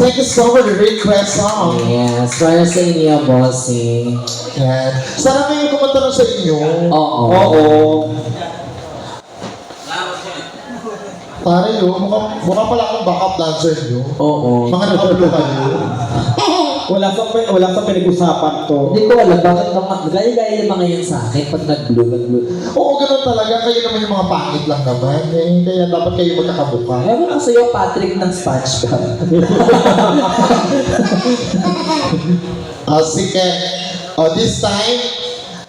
Thank you so much for the request song. Yes, para sa inyo, bossy. Yan. Sana may kumanta na sa inyo. Oo. Oo. Pare yun, mukha pala akong backup dancer nyo. Oo. Mga nakablo kayo. Wala sa pinag-usapan to. Hindi ko alam bakit gaya-gaya naman ngayon sa akin pag nag-blue. Oo, ganun talaga. Kayo naman yung mga pangit lang naman. Eh, kaya dapat kayo magkakabuka. Ewan ko sa'yo, Patrick ng SpongeBob. Sige. This time,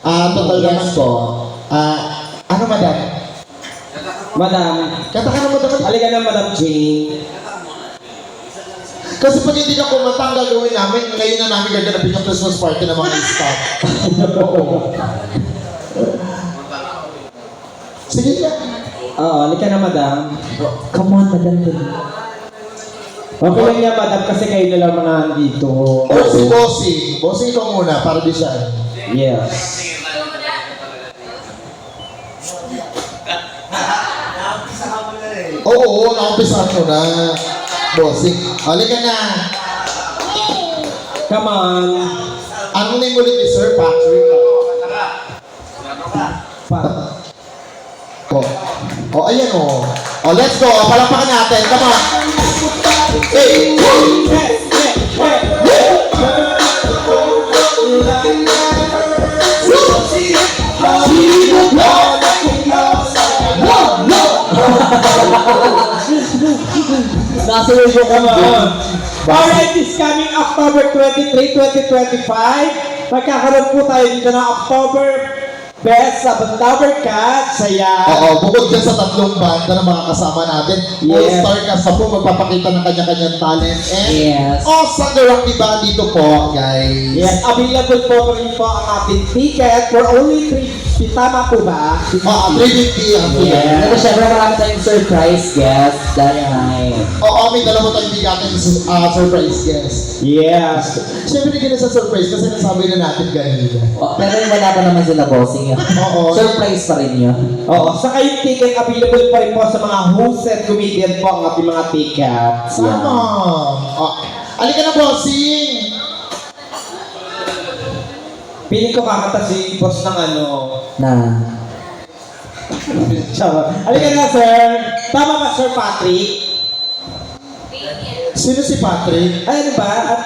total Yes naman po. Ano, madam? Madam, Kata ka na, madam. halika na, Madam Jane. Kasi pag hindi ka kumanta, ang gagawin namin, ngayon na namin gaganapin yung Christmas party ng mga staff. Oo. Sige ka. Oo, halika na, Madam. Come on, madam. Okay lang yan, Madam, kasi kayo na lang mga nandito. Si Bossy. Bossy, ikaw muna, para di siya. Yes. Oo, nakumpisahan mo na. Bossy. Halika na. Come on. Anong name ulit ni Sir Patrick? Ayan o. Let's go. Palampakan natin. Come on. Hey! Nasa yung Come on. Alright, this coming October 23, 2025, magkakaroon po tayo dito ng October Best sa Bandawer Cat, Saya. Oo, bukod dyan sa tatlong banda na mga kasama natin, Yes. All-Star Cast na po magpapakita ng kanya-kanyang talent. And Yes. awesome direct diba dito po, guys. Yes, available po rin po ang ating ticket for only 350 Tama po ba? 350 ang Yeah. Pero syempre marami tayong surprise guest that night. Oo, may dalawa tayong bigatang surprise guest. Yes. Siyempre hindi na sa surprise kasi nasabi na natin kanina. Pero wala pa naman sila bossing yun. Oo. Surprise pa rin yun. Oo, saka yung ticket available pa rin po sa mga hosted comedian po ang ating mga tickets. Sama. Alika na, bossing! Piling ko kakanta si boss ng ano. Na. Charot. Alika na, sir. Tama ba, Sir Patrick? Sino si Patrick? Ay, ano ba? At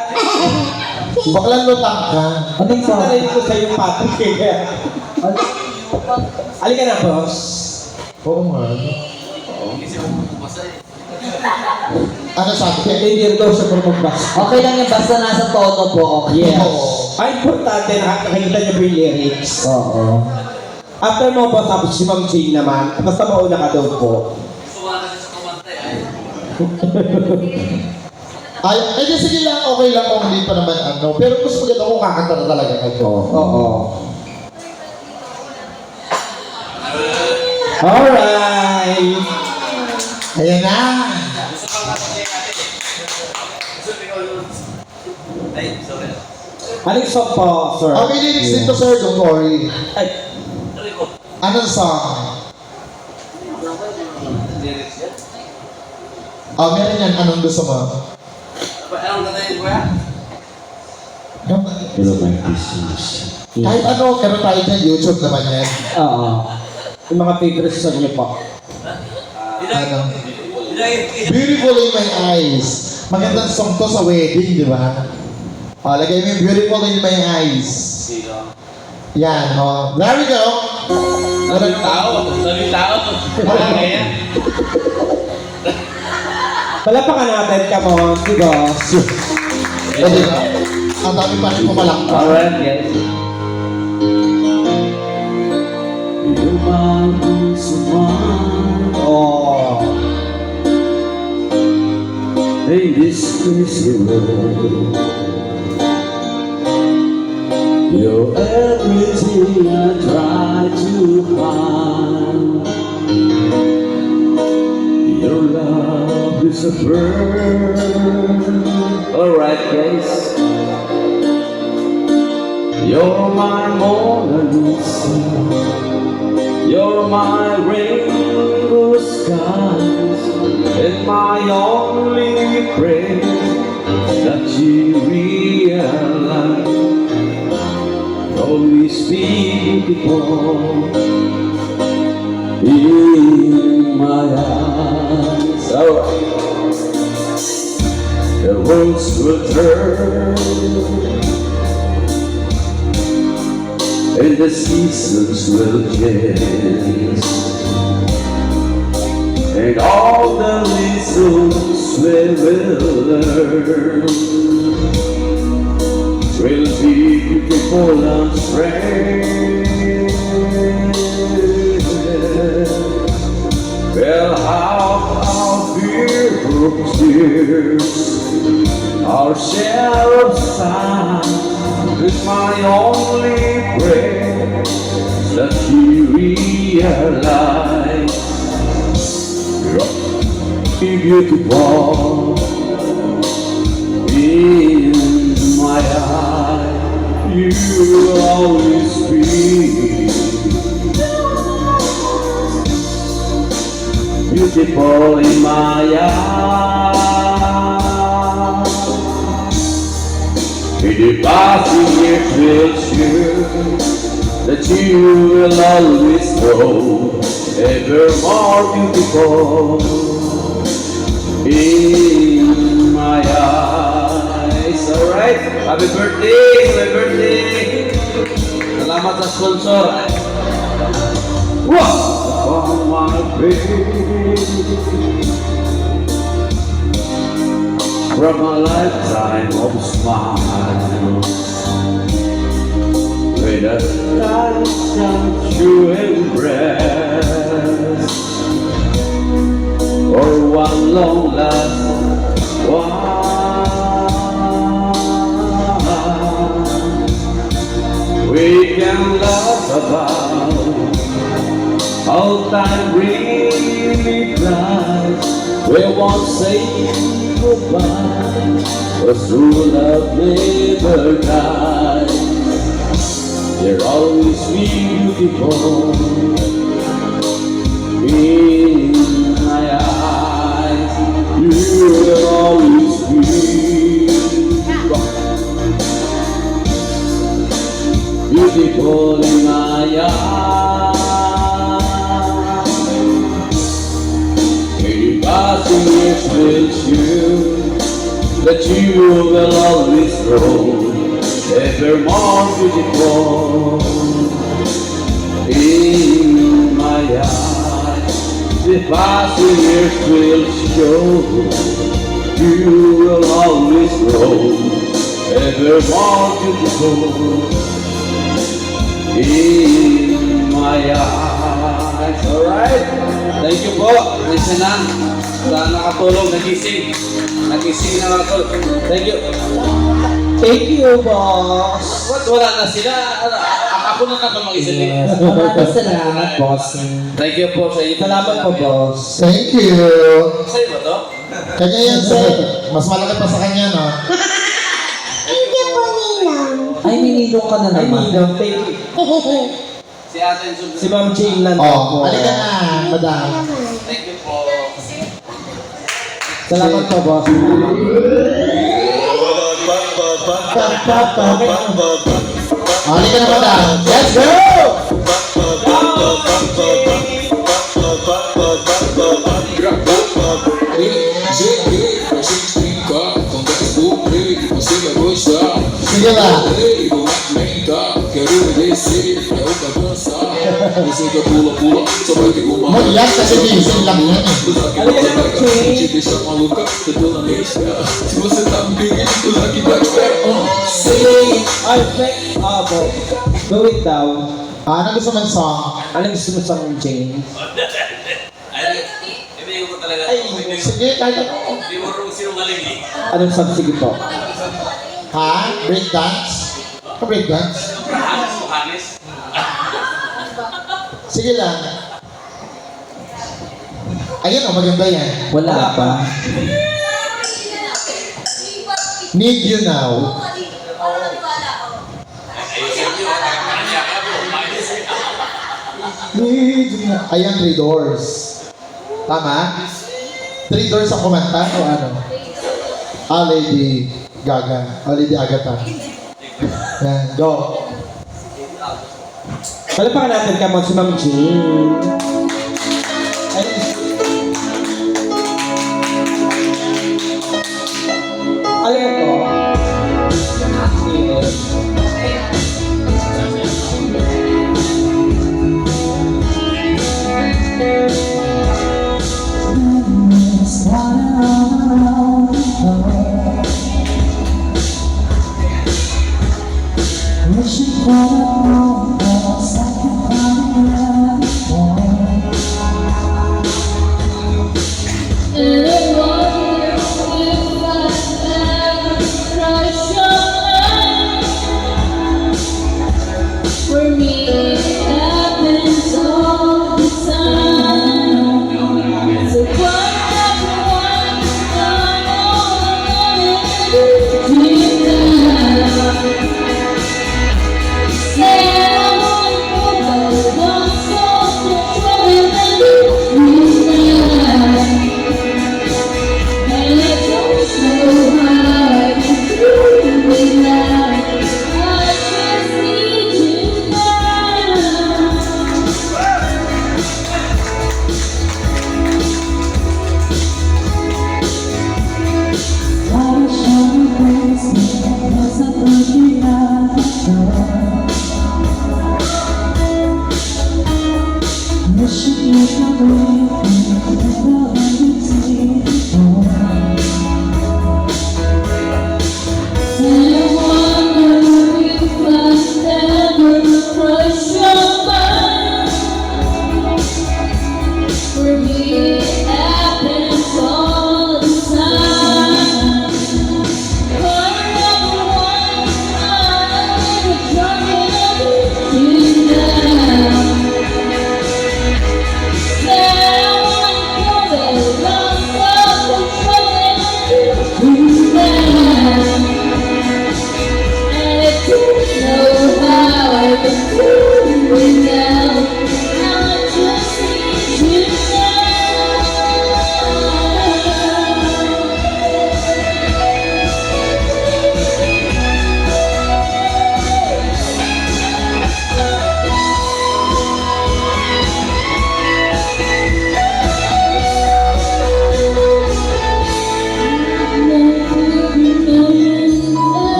Baklang lutang ka. Anong sa song? narinig ko sa'yo, Patrick. Alika na, boss. Oo nga. Ano sabi? Hindi daw siya por magbasa. Okay lang yung basta nasa tono po. Okay. Yes. Oo. Ay, importante nakakita niyo po yung lyrics. Oo. After mo po, tapos si Ma'am Jane naman, basta mauna ka daw po. Ay, di sige lang, okay lang kung hindi pa naman ano. Pero mas maganda kung kakanta na talaga kayo. Oo. Alright. Ayan na. Anong song po, sir? May lyrics dito, sir. Don't worry. Ay, Anong song? Meron yan. Anong gusto mo? Kahit ano, meron tayo dyan. YouTube naman yan. oo. Yung mga favorite song niyo po. Ano? Beautiful in my eyes. Magandang song to sa wedding, di ba? Lagay mo yung beautiful in my eyes. Yan, there we go. Daming tao. Wala kaya. Palapakan natin, come on, si boss. Pwede ba? Ang dami pa rin pumalakpak. Alright, guys. Oh. Hey, this crazy world. You're everything I try to find. Your love is a burn. Alright, guys. You're my Mona Lisa. You're my rainbow skies. And my only prayer that you realize. Always be beautiful in my eyes. Alright. The worlds will turn and the seasons will change, and all the lessons we will learn will be beautiful and strange. Well, how our fear tears, our share of sighs, is my only prayer that you realize you're beautiful in my eye. You will always be beautiful in my eye. In the passing years will show that you will always know ever more beautiful in my eyes. Alright, happy birthday! Salamat sa sponsor. Wow! On my baby, from a lifetime of smiles, with a lifetime to embrace, or one long last while we can laugh about How time really flies. We won't say goodbye, 'cause true love never dies. You're always beautiful in my eyes. You will always be beautiful in my eyes. Any passing years will show that you will always grow ever more beautiful in my eyes. The passing years will show you will always grow ever more beautiful in my eyes. Alright? Thank you po. Listen na. Sa nakatulong, nagising. Nagising na ako. Thank you. Thank you, boss. What? Wala na sila. Ako na naman mag-isa din. Yes, maraming salamat, boss. Thank you po sa inyo. Salamat po, boss. Thank you. Sa'yo ba to? Kanya yan, sir. Mas malaki pa sa kanya, no? Ay, minilong ka na Ay, naman. Ninong, thank you. Si Ate Jun. Si Ma'am Jane lang Oh, po. halika na, madam. Thank you po. Salamat po, boss. Halika na, madam. Let's go! Sige ba? Mag-iyak kasi gising lang yan eh. Halika na, Ma'am Jane. Ay, fake. Po. Go it down. Ano gusto mong song? Anong gusto mo sa Ma'am Jane? Hindi ko talaga. Ay, Sige, kahit ano. Hindi mo rin sinungaling eh. anong song? Sige po. Ha? Breakdance? Breakdance? Hanis. Sige lang. Ayun o, maganda yan. Wala pa. Need you now. Need you now. Ayan, 3 doors. Tama? 3 doors ang kumanta o ano? Lady Gaga. Lady Agatha. Yan, go. Palapakan natin ka mo si Ma'am Jane. Ay, alam mo to?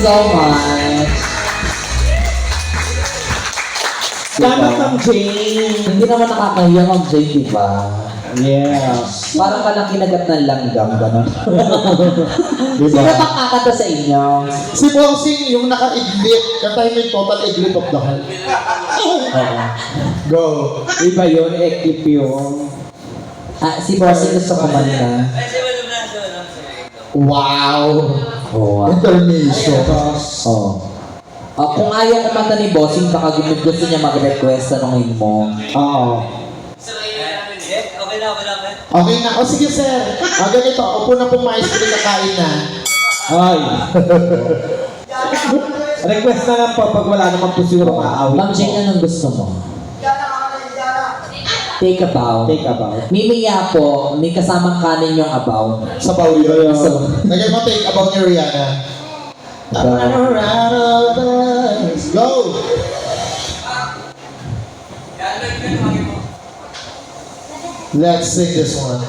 so much. Salamat ng Jane. Hindi naman nakakahiya mag-join, di ba? Yes. Parang ka lang kinagat ng langgam, gano'n. Di Sino ba? bang kakanta sa inyo? Si Bossing, yung naka-idlip. Kantahin mo yung total idlip of the heart. Go. Iba yun, equip yun. Si Bossing gusto kumanta. Wow. Oo. Intermission. Oh. Kung ayaw kumanta ni Bossing, baka gusto niya mag-request, tanongin mo. Oo. Okay na. O sige, sir. Ganito. Upo na po maestro, kakain na. Ay. Request na lang po pag wala naman po siguro maawit. Ma'am Jane, anong gusto mo? Take a bow. Take a bow. Mimiya po, may kasamang kanin yung abaw. Sa Pauli. Lagay mo take about ni Rihanna. Go! Let's sing this one.